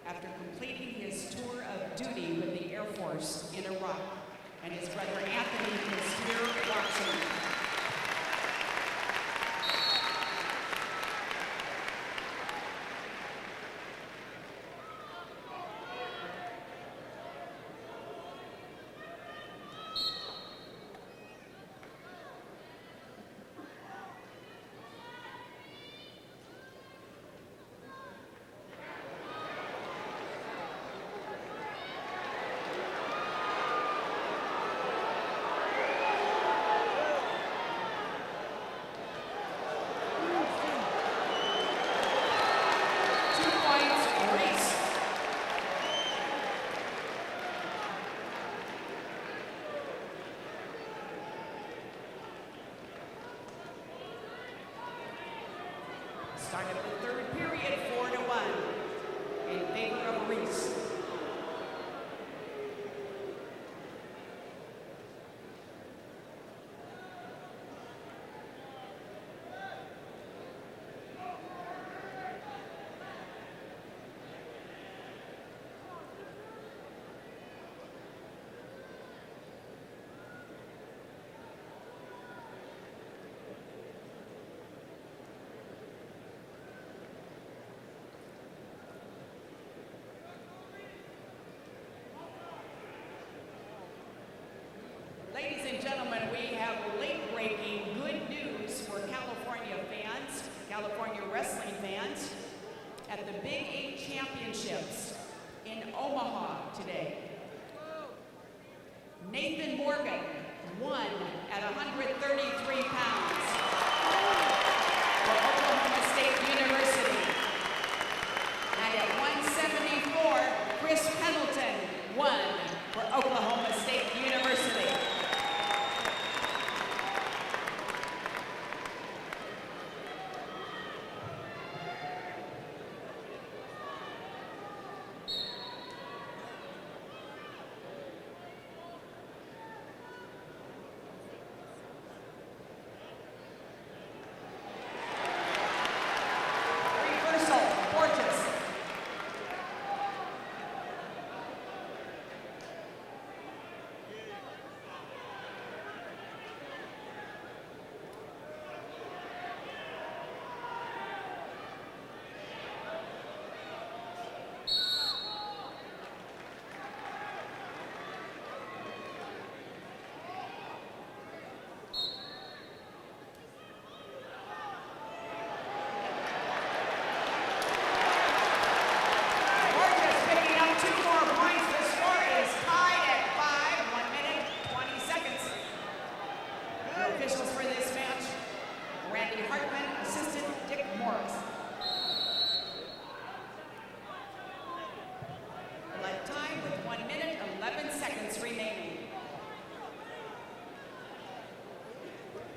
after completing his tour of duty with the Air Force in Iraq. And his brother Anthony is here watching. Start of the third period, 4-1 in favor of Reese. Ladies and gentlemen, we have late-breaking good news for California fans, California wrestling fans, at the Big 8 Championships in Omaha today. Nathan Morgan won at 133 pounds for Oklahoma State University. And at 174, Chris Pendleton won for Oklahoma State University.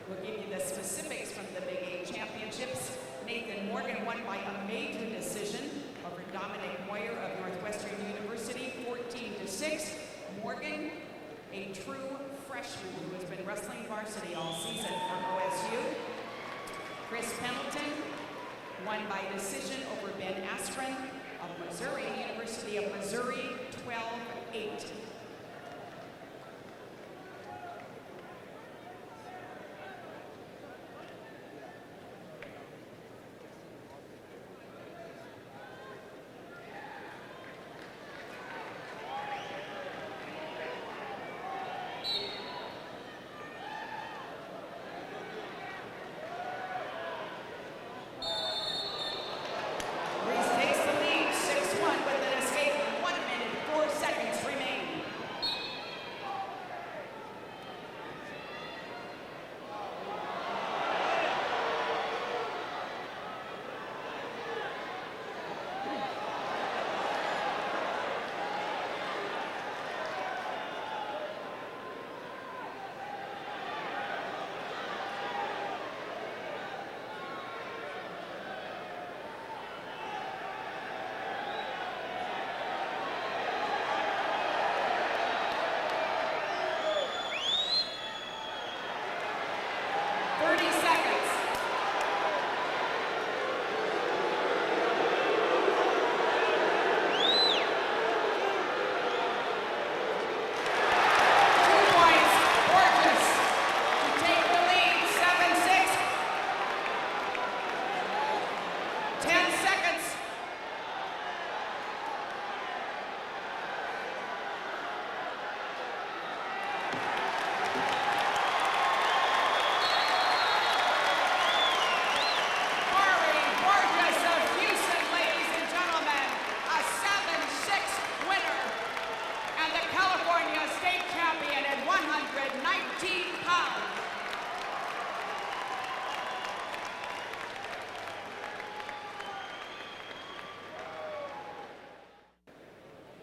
We'll give you the specifics from the Big 8 Championships. Nathan Morgan won by a major decision over Dominic Moyer of Northwestern University, 14-6. Morgan, a true freshman who has been wrestling varsity all season for OSU. Chris Pendleton won by decision over Ben Askren of Missouri, University of Missouri, 12-8. Reese takes the lead, 6-1 with an escape, 1 minute, 4 seconds remaining.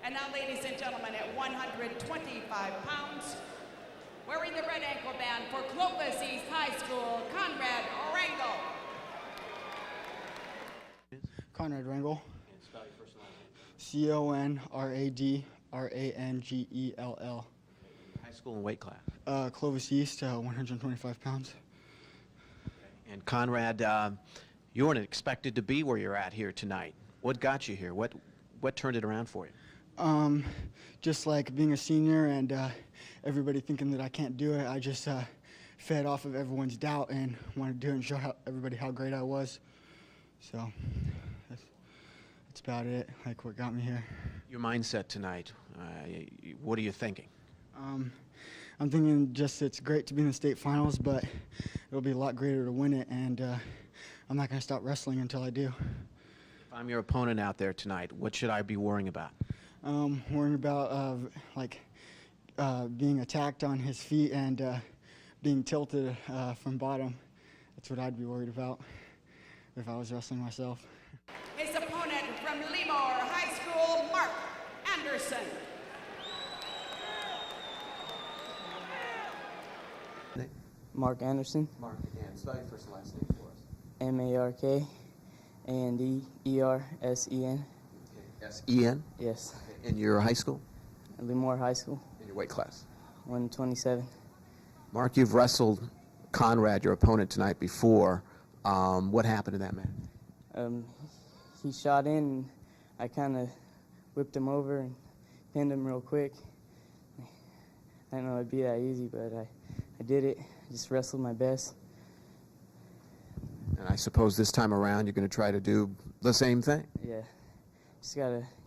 And now, ladies and gentlemen, at 125 pounds, wearing the red ankle band for Clovis East High School, Conrad Rangel. Conrad Rangel. And spell your first and last name. ConradRangell. High school and weight class. Clovis East, 125 pounds. And Conrad, you weren't expected to be where you're at here tonight. What got you here? What turned it around for you? Just like being a senior and everybody thinking that I can't do it, I just fed off of everyone's doubt and wanted to do it and show everybody how great I was. So that's about it, like what got me here. Your mindset tonight, what are you thinking? I'm thinking just it's great to be in the state finals, but it'll be a lot greater to win it, and I'm not going to stop wrestling until I do. If I'm your opponent out there tonight, what should I be worrying about? Worrying about being attacked on his feet and being tilted from bottom. That's what I'd be worried about if I was wrestling myself. His opponent from Lemoore High School, Mark Anderson. Mark Anderson. Mark, and spell your first and last name for us. MarkAndersen. S-E-N? Yes. In your high school? Lemoore High School. In your weight class? 127. Mark, you've wrestled Conrad, your opponent, tonight before. What happened in that match? He shot in, and I kind of whipped him over and pinned him real quick. I didn't know it'd be that easy, but I did it. I just wrestled my best. And I suppose this time around you're going to try to do the same thing. Yeah.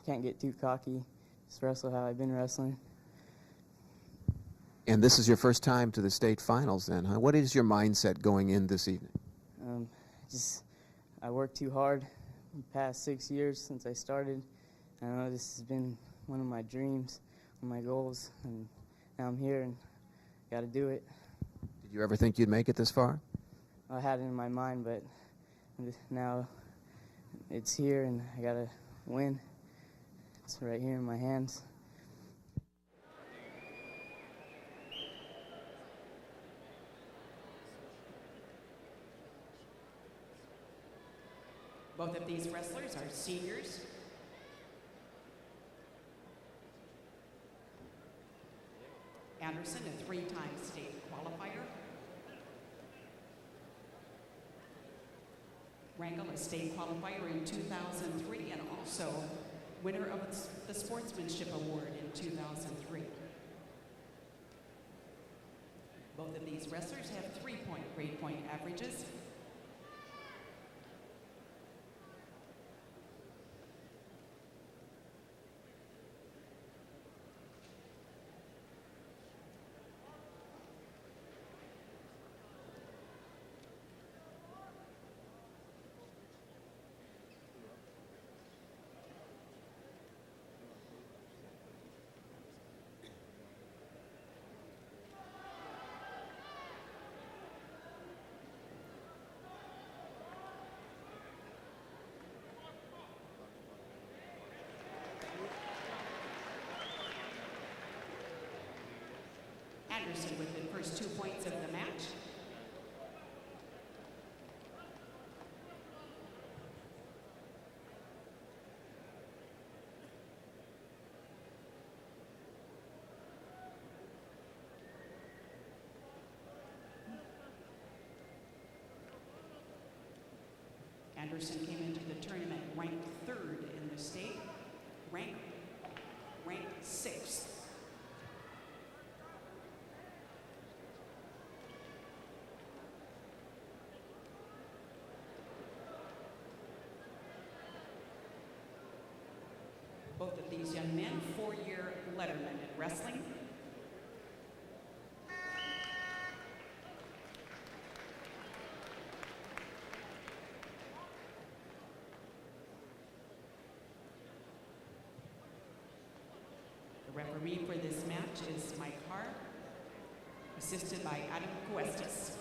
Can't get too cocky. Just wrestle how I've been wrestling. And this is your first time to the state finals then, huh? What is your mindset going in this evening? I worked too hard the past 6 years since I started. I know this has been one of my dreams, one of my goals, and now I'm here and got to do it. Did you ever think you'd make it this far? I had it in my mind, but now it's here and I got to win. It's right here in my hands. Both of these wrestlers are seniors. Anderson, a three-time state qualifier. Rangel, a state qualifier in 2003 and also winner of the Sportsmanship Award in 2003. Both of these wrestlers have three-point grade point averages. Anderson with the first 2 points of the match. Anderson came into the tournament ranked third in the state, ranked sixth. Both of these young men, four-year lettermen in wrestling. The referee for this match is Mike Carr, assisted by Adam Cuestas.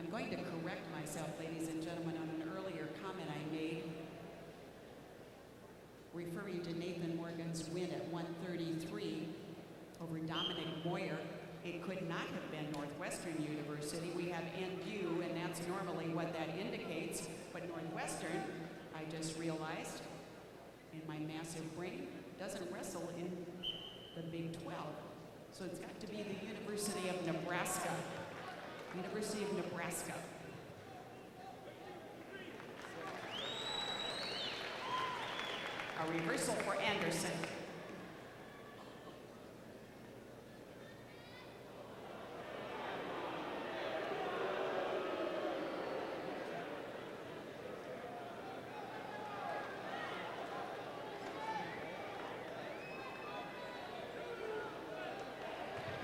I'm going to correct myself, ladies and gentlemen, on an earlier comment I made referring to Nathan Morgan's win at 133 over Dominic Moyer. It could not have been Northwestern University. We have NU, and that's normally what that indicates. But Northwestern, I just realized in my massive brain, doesn't wrestle in the Big 12. So it's got to be the University of Nebraska. University of Nebraska. A reversal for Anderson.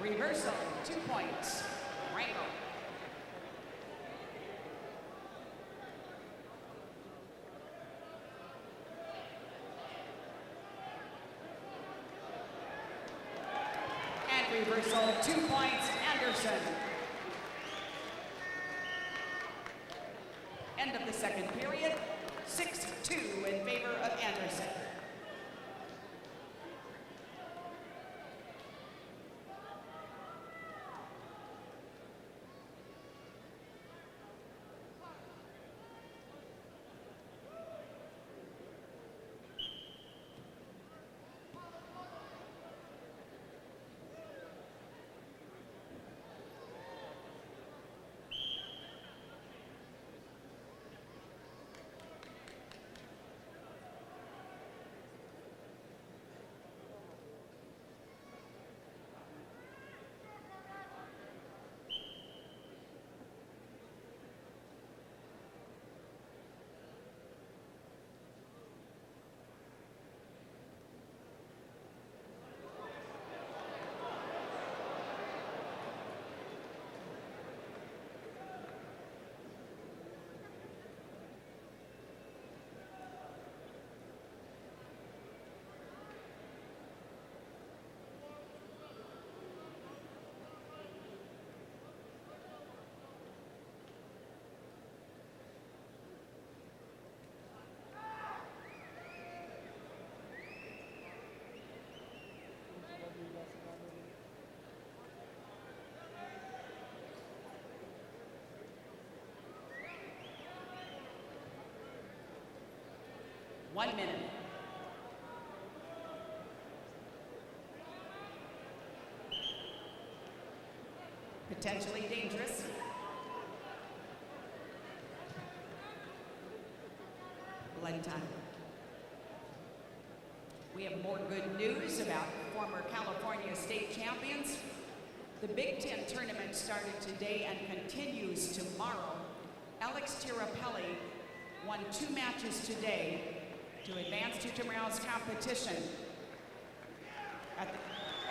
Reversal, 2 points. Rango. And reversal, 2 points, Anderson. End of the second period, 6-2 in favor of Anderson. One minute. Potentially dangerous. Blood time. We have more good news about former California state champions. The Big Ten tournament started today and continues tomorrow. Alex Tirapelli won 2 matches today to advance to tomorrow's competition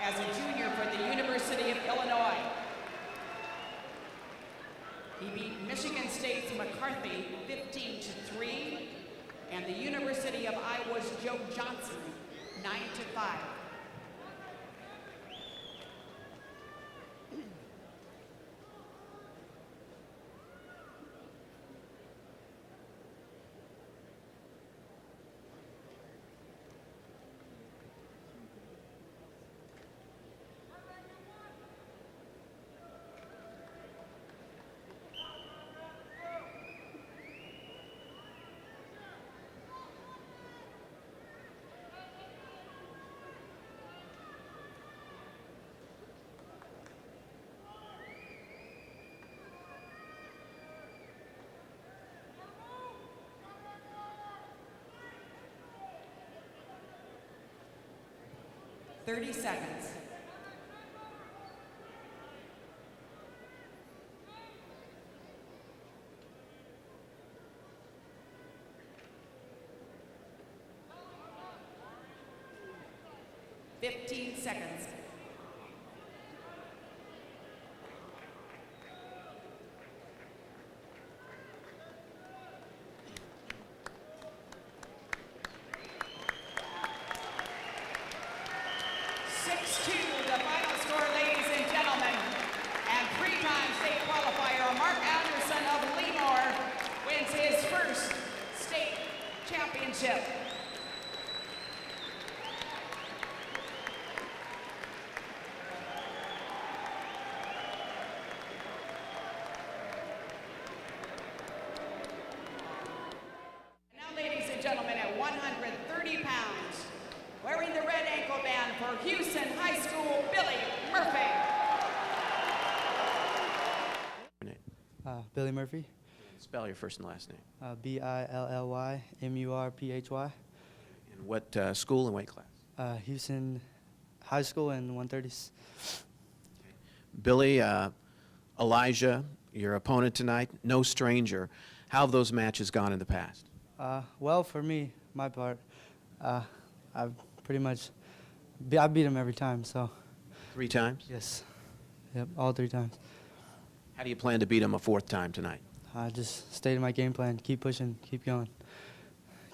as a junior for the University of Illinois. He beat Michigan State's McCarthy 15-3 and the University of Iowa's Joe Johnson 9-5. $30 seconds. $15 seconds. The final score, ladies and gentlemen, and 3-time state qualifier Mark Anderson for Houston High School, Billy Murphy. Billy Murphy, Spell your first and last name. Billymurphy. And what school and weight class? Houston High School in 130s. Billy, Elijah, your opponent tonight, no stranger. How have those matches gone in the past? Well, for me, my part, I've pretty much, I beat him every time, so 3 times? yes. Yep, all 3 times. How do you plan to beat him a 4th time tonight? I just stayed in my game plan, keep pushing, keep going,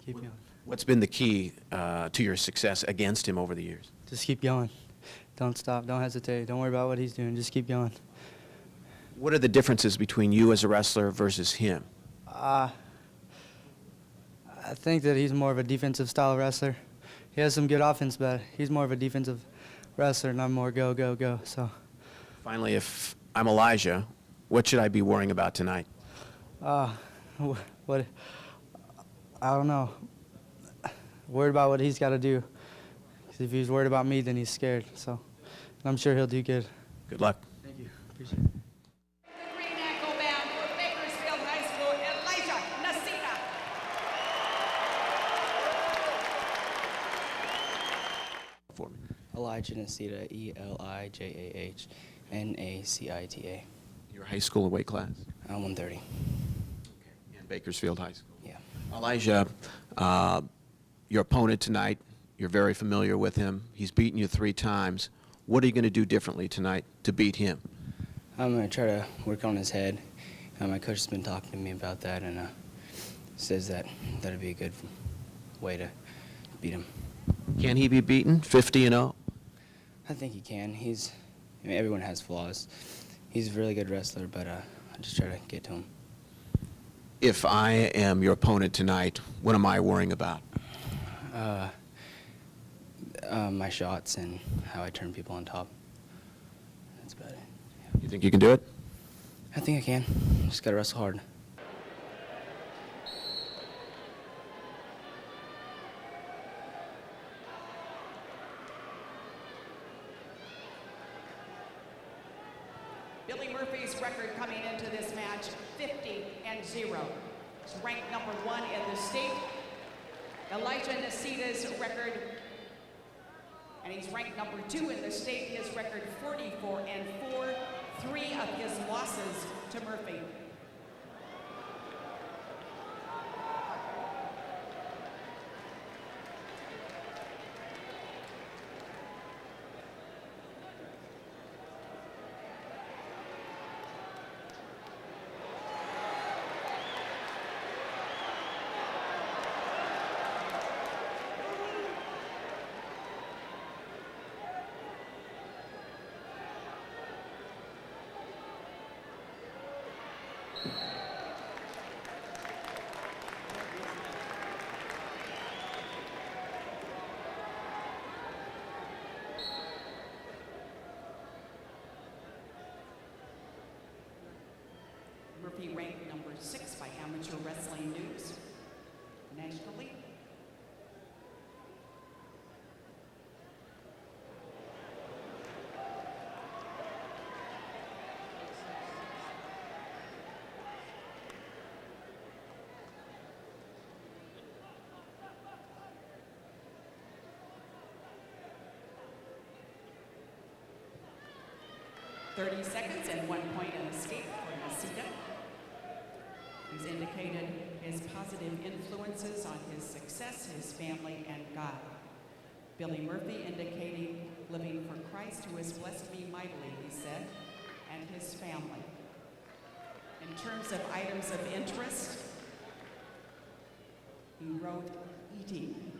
keep going. What's been the key to your success against him over the years? Just keep going. Don't stop, don't hesitate, don't worry about what he's doing, just keep going. What are the differences between you as a wrestler versus him? I think that he's more of a defensive style wrestler. He has some good offense, but he's more of a defensive wrestler, and I'm more go, go, go. So, Finally, if I'm Elijah, what should I be worrying about tonight? what? I don't know. Worried about what he's got to do. 'Cause if he's worried about me, then he's scared. So, and I'm sure he'll do good. Good luck. Thank you. Appreciate it. The green ankle bound for Bakersfield High School, Elijah Nasita. For me. Elijah Nasita, ELIJAHNACITA. Your high school and weight class? I'm 130. And Bakersfield High School. Yeah. Elijah, your opponent tonight, you're very familiar with him. He's beaten you 3 times. What are you going to do differently tonight to beat him? I'm going to try to work on his head. My coach has been talking to me about that and says that that'd be a good way to beat him. Can he be beaten 50-0? I think he can. Everyone has flaws. He's a really good wrestler, but I just try to get to him. If I am your opponent tonight, what am I worrying about? My shots and how I turn people on top. That's about it. You think you can do it? I think I can. Just got to wrestle hard. Billy Murphy's record coming into this match, 50-0. He's ranked number 1 in the state. Elijah Nasita's record, and he's ranked number 2 in the state. His record 44-4, 3 of his losses to Murphy. Murphy ranked number 6 by Amateur Wrestling News nationally. .30 seconds and 1 point in the state for Nasita. He's indicated his positive influences on his success, his family, and God. Billy Murphy indicating living for Christ, who has blessed me mightily, he said, and his family. In terms of items of interest, he wrote eating.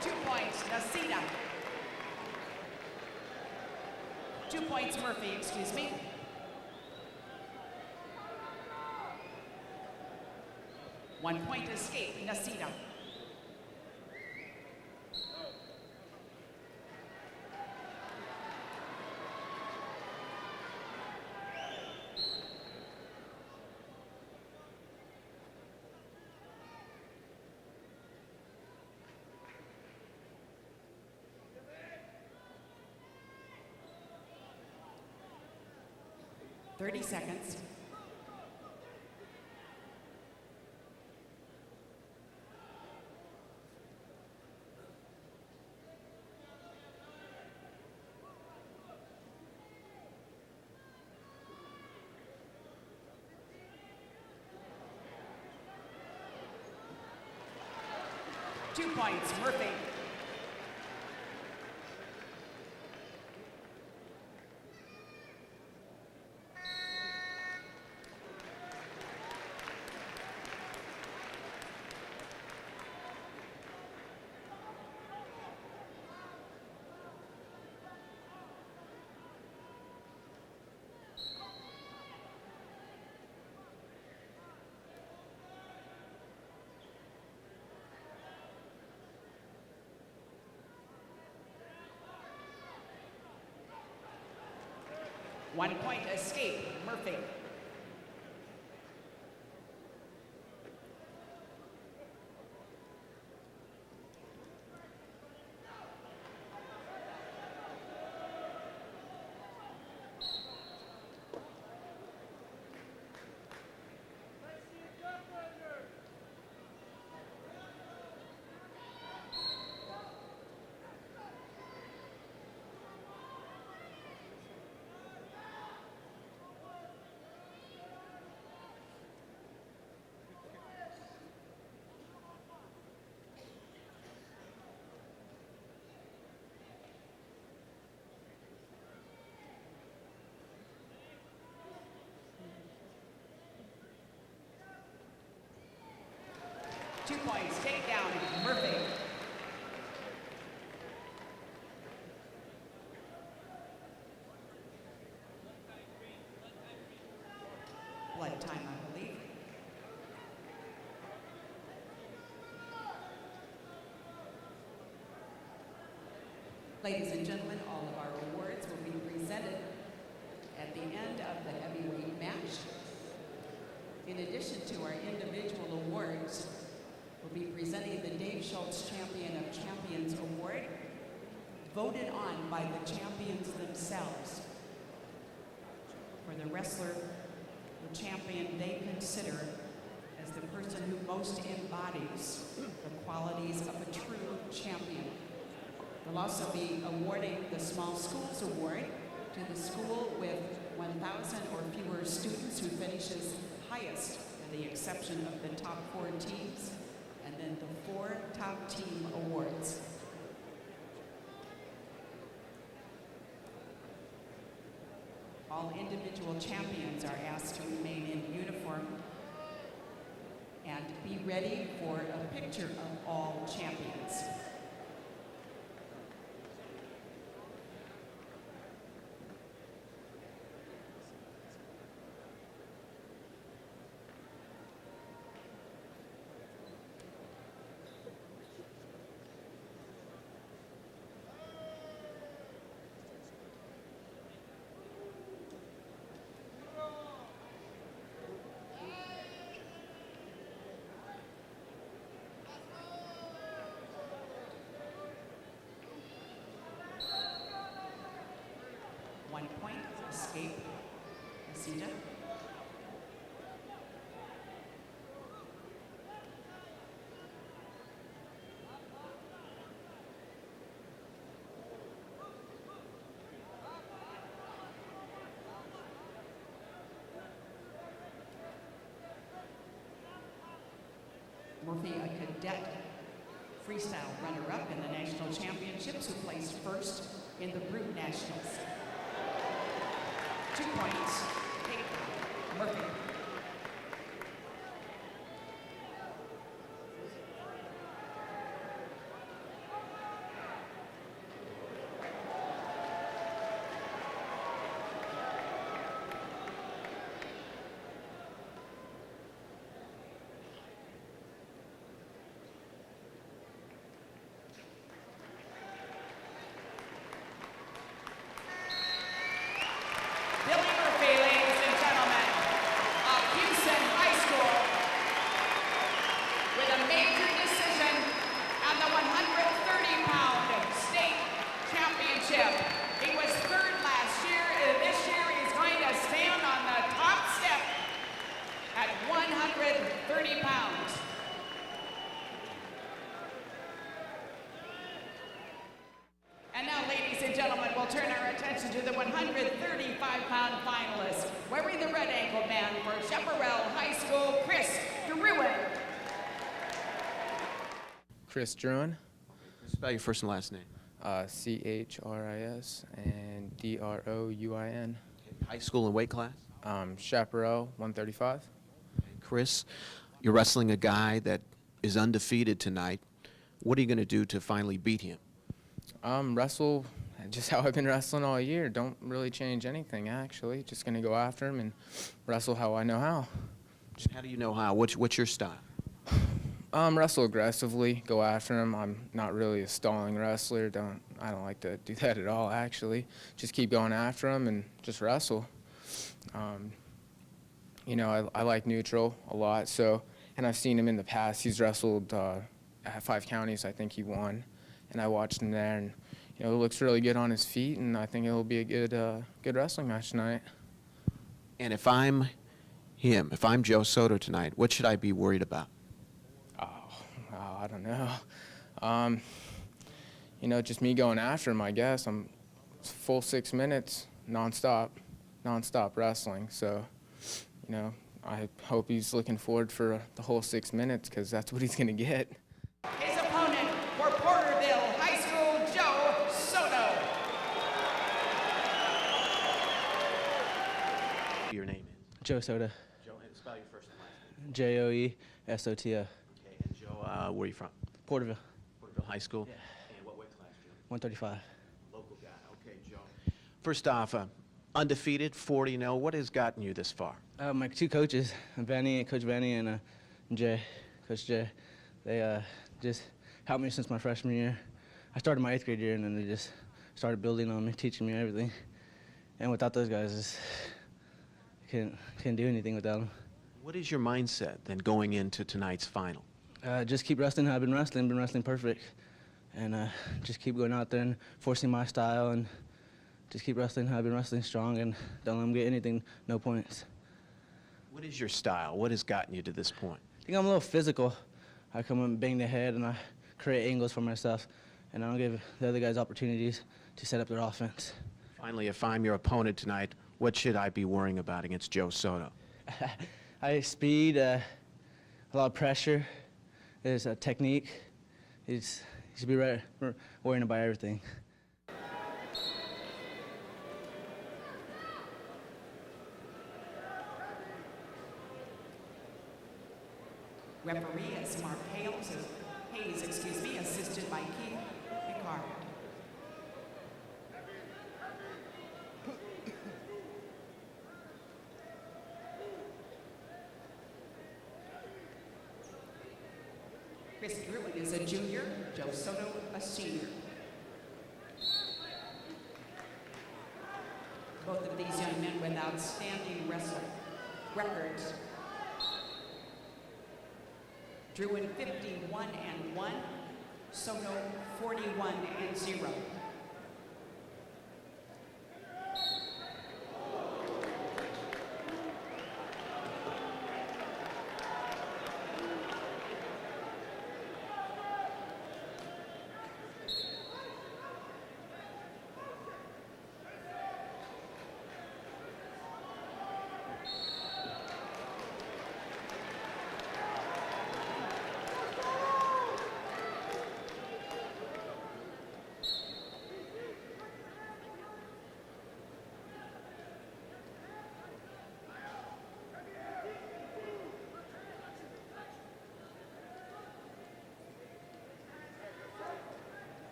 2 points, Nasida. 2 points, Murphy, excuse me. One point escape, Nasida. Thirty seconds. Two points, Murphy. One point escape, Murphy. Two points, takedown, Murphy. Blood time, I believe. Ladies and gentlemen, all of our awards will be presented at the end of the heavyweight match. In addition to our individual awards, we'll be presenting the Dave Schultz Champion of Champions Award, voted on by the champions themselves. For the wrestler, the champion they consider as the person who most embodies the qualities of a true champion. We'll also be awarding the Small Schools Award to the school with 1,000 or fewer students who finishes highest, with the exception of the top 4 teams, and then the 4 top team awards. All individual champions are asked to remain in uniform and be ready for a picture of all champions. One point, escape, Nasida. Murphy, a cadet freestyle runner-up in the national championships, who placed first in the Brute Nationals. 2 points, takedown, Murphy. 135-pound finalist, wearing the red ankle band for Chaparral High School, Chris Druin. Chris Druin, Spell your first and last name. Chris and Drouin. High school and weight class? Chaparral, 135. Chris, you're wrestling a guy that is undefeated tonight. What are you going to do to finally beat him? Wrestle just how I've been wrestling all year. Don't really change anything, actually. Just going to go after him and wrestle how I know how. How do you know how? What's your style? Wrestle aggressively, go after him. I'm not really a stalling wrestler. I don't like to do that at all, actually. Just keep going after him and just wrestle. You know, I like neutral a lot, so, and I've seen him in the past. He's wrestled at 5 counties. I think he won, and I watched him there, and you know, he looks really good on his feet, and I think it'll be a good wrestling match tonight. And if I'm him, if I'm Joe Soto tonight, what should I be worried about? I don't know. You know, just me going after him, I guess. I'm full 6 minutes, nonstop wrestling. So, you know, I hope he's looking forward for the whole 6 minutes because that's what he's going to get. His opponent for Porterville High School, Joe Soto. Your name is? Joe Soda. Joe, and spell your first and last name. Joesota. Okay, and Joe, where are you from? Porterville. Porterville High School? Yeah. And what weight class, Joe? 135. Local guy. Okay, Joe. First off, undefeated, 40-0. What has gotten you this far? My 2 coaches, Coach Vanny and Coach Jay, they just helped me since my freshman year. I started my 8th grade year, and then they just started building on me, teaching me everything. And without those guys, can't do anything without them. What is your mindset then going into tonight's final? Just keep wrestling how I've been wrestling perfect. And just keep going out there and forcing my style and just keep wrestling how I've been wrestling strong and don't let them get anything, no points. What is your style? What has gotten you to this point? I think I'm a little physical. I come and bang the head and I create angles for myself and I don't give the other guys opportunities to set up their offense. Finally, if I'm your opponent tonight, what should I be worrying about against Joe Soto? Speed, a lot of pressure. There's a technique. He should be worrying about everything. Referee is Mark Hayes, assisted by Keith Picard. Chris Druin is a junior, Joe Soto a senior. Both of these young men with outstanding wrestling records. Druin 51-1, Soto 41-0.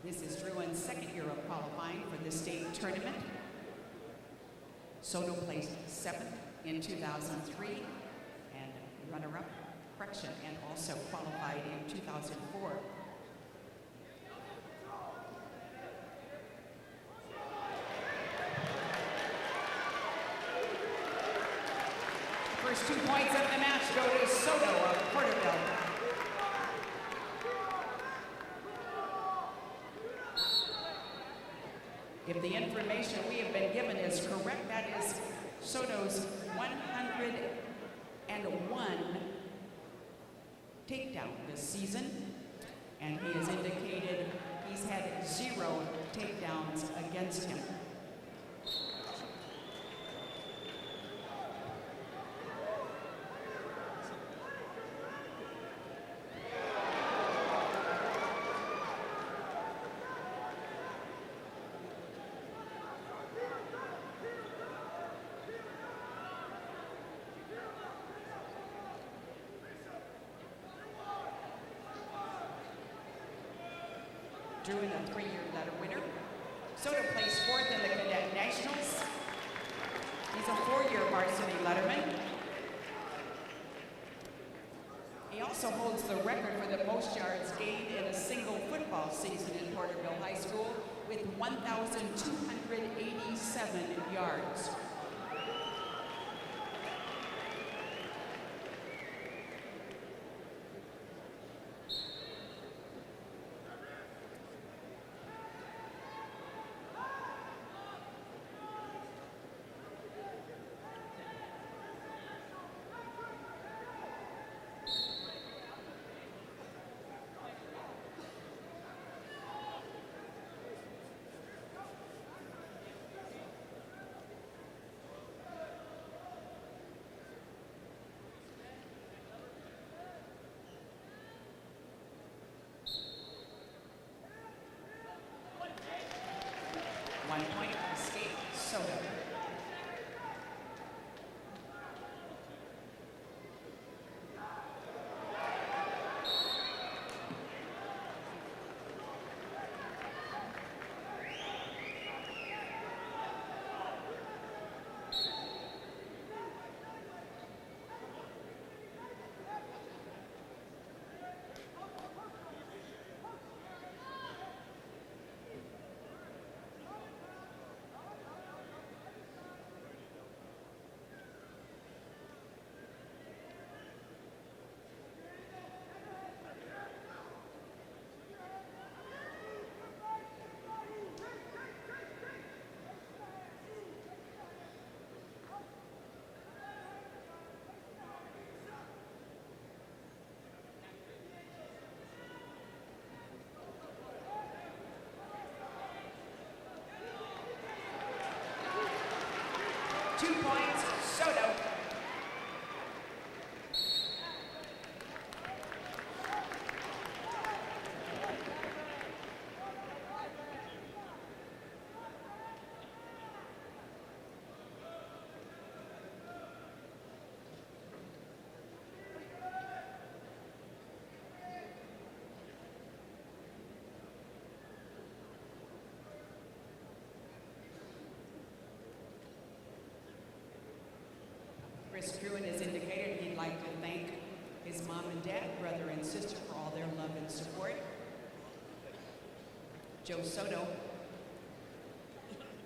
This is Druin's second year of qualifying for the state tournament. Soto placed 7th in 2003 and runner-up correction, and also qualified in 2004. First 2 points of the match go to Soto of Porterville. If the information we have been given is correct, that is Soto's 101 takedown this season, and he has indicated he's had 0 takedowns against him. Druin, a 3-year letter winner. Soto placed 4th in the Cadet Nationals. He's a 4-year varsity letterman. He also holds the record for the most yards gained in a single football season in Porterville High School with 1,287 yards. One point, escape, Soto. Two points, Soto. Chris Druin has indicated he'd like to thank his mom and dad, brother and sister for all their love and support. Joe Soto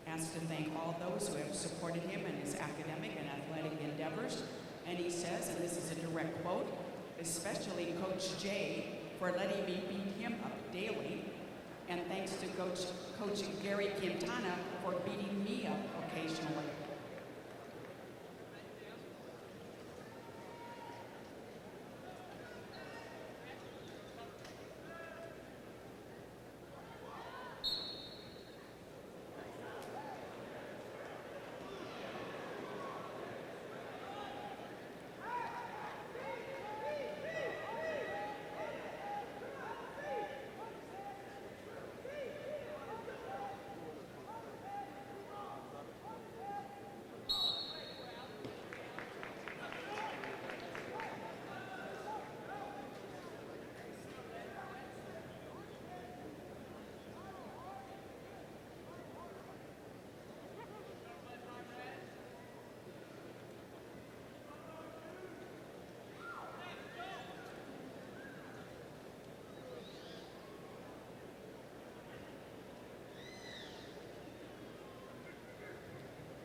asked to thank all those who have supported him in his academic and athletic endeavors. And he says, and this is a direct quote, especially Coach Jay for letting me beat him up daily. And thanks to Coach Gary Quintana for beating me up occasionally.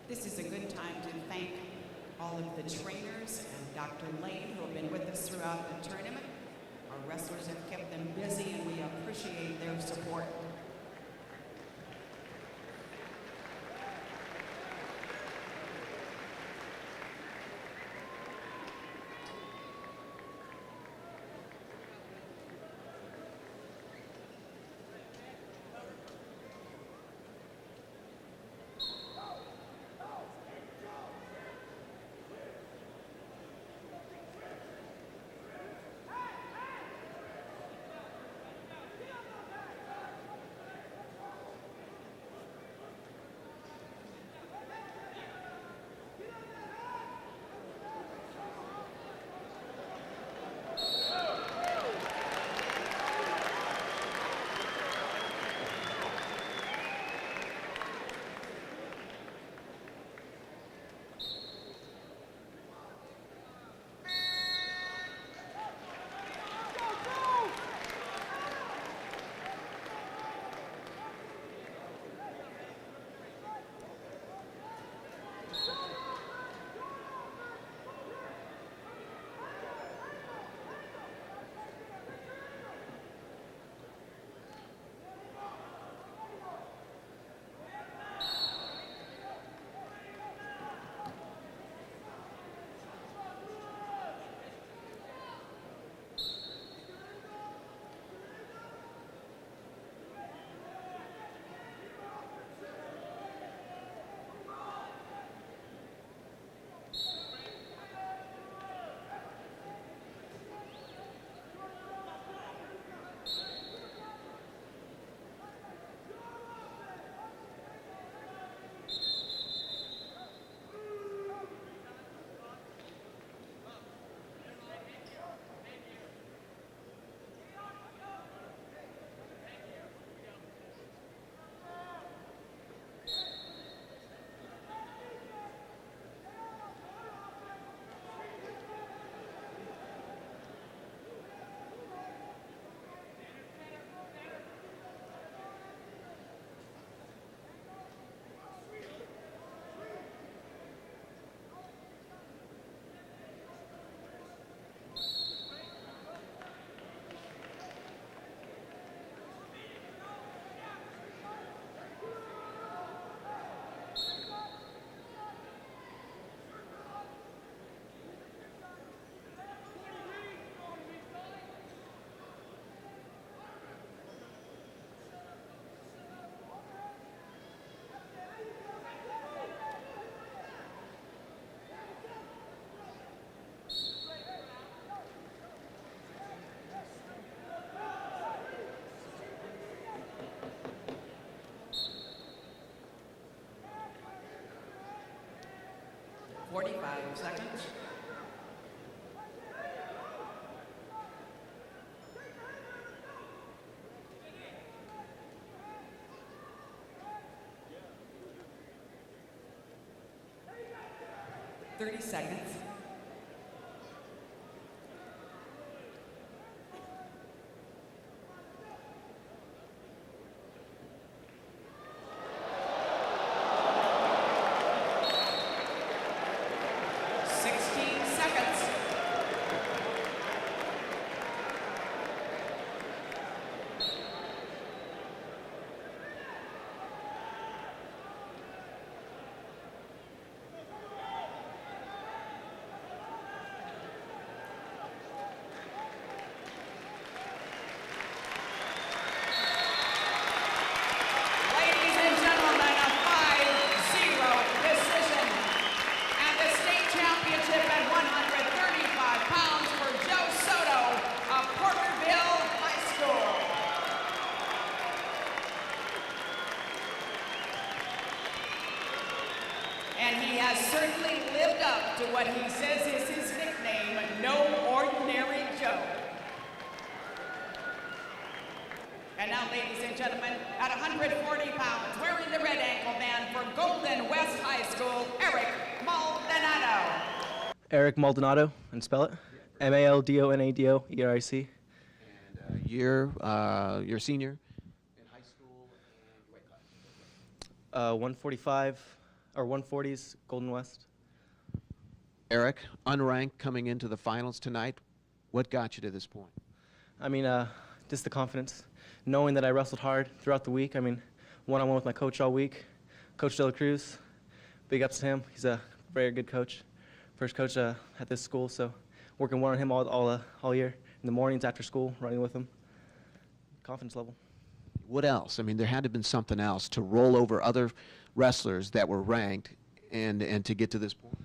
This is a good time to thank all of the trainers and Dr. Lane who have been with us throughout the tournament. Our wrestlers have kept them busy and we appreciate their support. 45 seconds. Thirty seconds. Ladies and gentlemen, a 5-0 decision. And the state championship at 135 pounds for Joe Soto of Porterville High School. And he has certainly lived up to what he says is his nickname, No Ordinary Joe. And now, ladies and gentlemen, at 140 pounds, wearing the red ankle band for Golden West High School, Eric Maldonado. Eric Maldonado, and spell it. Maldonado, And you're senior in high school and weight class. 145 or 140s, Golden West. Eric, unranked coming into the finals tonight. What got you to this point? I mean, just the confidence, knowing that I wrestled hard throughout the week. I mean, one-on-one with my coach all week, Coach De La Cruz. Big ups to him. He's a very good coach, first coach at this school. So working one on him all year, in the mornings after school, running with him. Confidence level. What else? I mean, there had to have been something else to roll over other wrestlers that were ranked and to get to this point.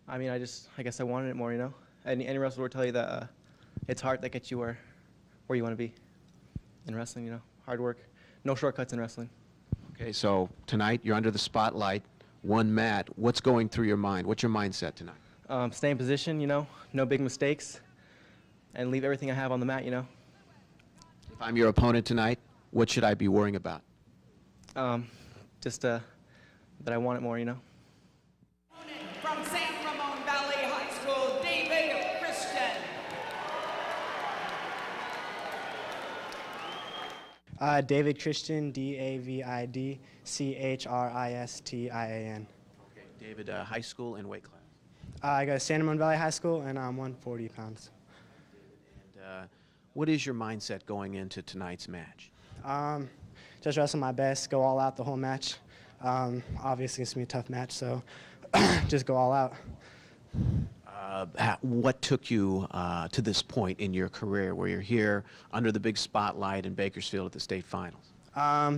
I mean, I guess I wanted it more, you know. Any wrestler will tell you that it's hard that gets you where you want to be in wrestling, you know. Hard work, no shortcuts in wrestling. Okay, so tonight you're under the spotlight, one mat. What's going through your mind? What's your mindset tonight? Stay in position, you know, no big mistakes, and leave everything I have on the mat, you know. If I'm your opponent tonight, what should I be worrying about? Just that I want it more, you know. From San Ramon Valley High School, David Christian. David Christian, David Christian. Okay, David, high school and weight class. I go to San Ramon Valley High School, and I'm 140 pounds. And what is your mindset going into tonight's match? Just wrestle my best, go all out the whole match. Obviously, it's going to be a tough match, so just go all out. What took you to this point in your career where you're here under the big spotlight in Bakersfield at the state finals?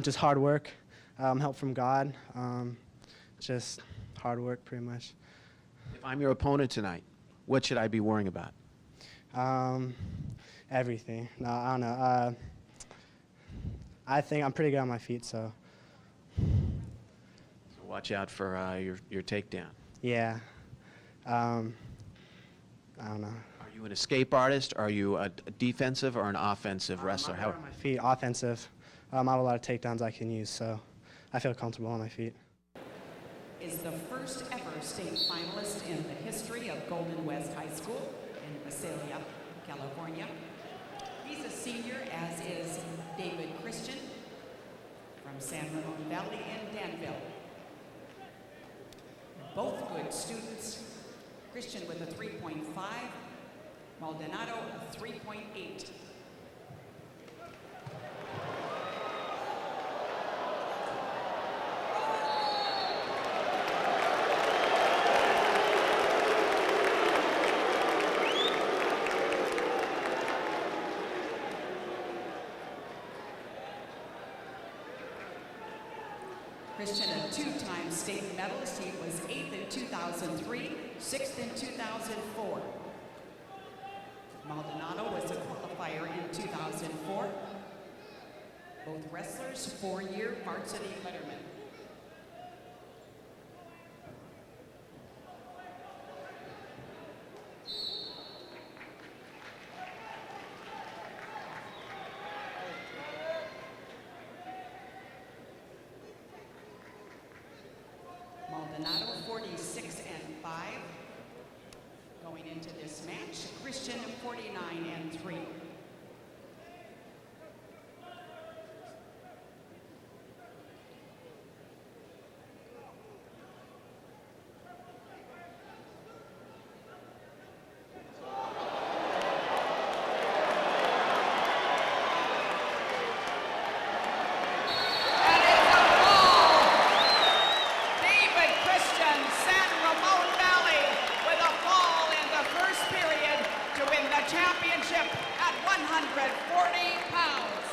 Just hard work, help from God, just hard work pretty much. If I'm your opponent tonight, what should I be worrying about? Everything. No, I don't know. I think I'm pretty good on my feet, so So watch out for your takedown. yeah. I don't know. Are you an escape artist? Are you a defensive or an offensive wrestler? I'm good on my feet, offensive. I have a lot of takedowns I can use, so I feel comfortable on my feet. Is the first ever state finalist in the history of Golden West High School in Visalia, California. He's a senior, as is David Christian from San Ramon Valley in Danville. Both good students. Christian with a 3.5, Maldonado a 3.8. Christian, a two-time state medalist. He was 8th in 2003, 6th in 2004. Maldonado was a qualifier in 2004. Both wrestlers, 4-year varsity lettermen. this match. Christian 49-3. Championship at 140 pounds.